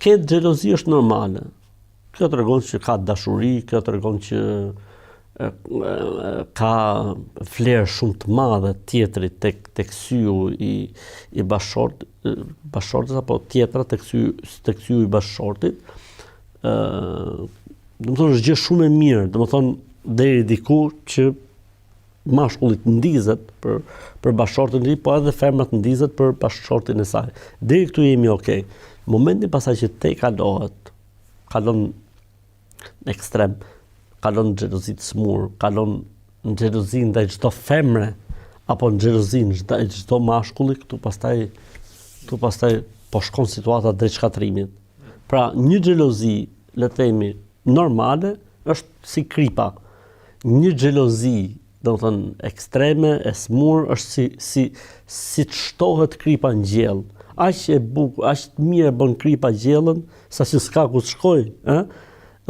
të ketë xhelozi është normale. Kjo tregon që ka dashuri, kjo tregon që ka vlerë shumë të madhe tjetrit tek syu i bashkëshortit apo tjetra tek syu i bashkëshortit. Domethënë është gjë shumë e mirë, domethënë deri diku që mashkullit ndizet për bashkëshortin e tij, po edhe femrat ndizet për bashkëshortin e saj. Deri këtu jemi okay. Momentin pasaj që te kalon në ekstrem, kalon në xhelozi të smur, kalon në xhelozi ndaj çdo femre apo në xhelozi ndaj çdo mashkulli, këtu pastaj po shkon situata drejt shkatrimit. Pra, një xhelozi, le të themi, normale është si kripa. Një xhelozi, domethënë ekstreme, e smur, është si të shtohet kripa në gjell. Aq e bukur, aq mirë bën kripa gjellën, saqë s'ka ku të shkojë,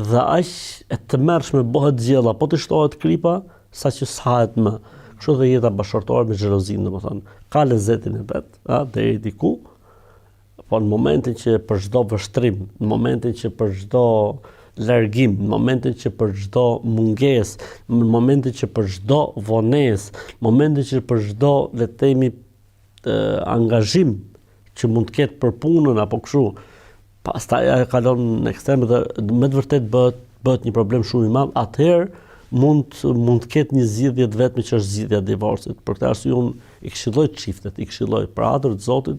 dhe aq e tmerrshme bëhet gjella, po të shtohet kripa, saqë s'hahet më. Kështu dhe jeta bashkëtorë me xhelozinë, domethënë, ka lezetin e vet, deri diku, po në momentin që për çdo vështrim, në momentin që për çdo largim, në momentin që për çdo mungesë, në momentin që për çdo vonesë, në momentin që për çdo, le të themi, angazhim që mund të ketë për punën apo kështu, pastaj ajo kalon në ekstrem dhe me të vërtet bëhet një problem shumë i madh, atëherë mund të ketë një zgjidhje të vetme që është zgjidhja e divorcit. Për këtë arsye unë i këshilloj çiftet, i këshilloj për hatër të Zotit,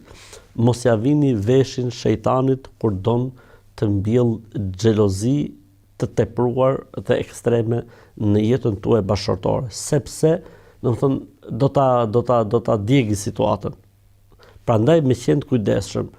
mos ja vini veshin shejtanit kur don të mbjell xhelozi të tepruar dhe ekstreme në jetën tuaj bashkëtorë, sepse domethënë do ta djegi situatën. Prandaj me qenë të kujdesshëm.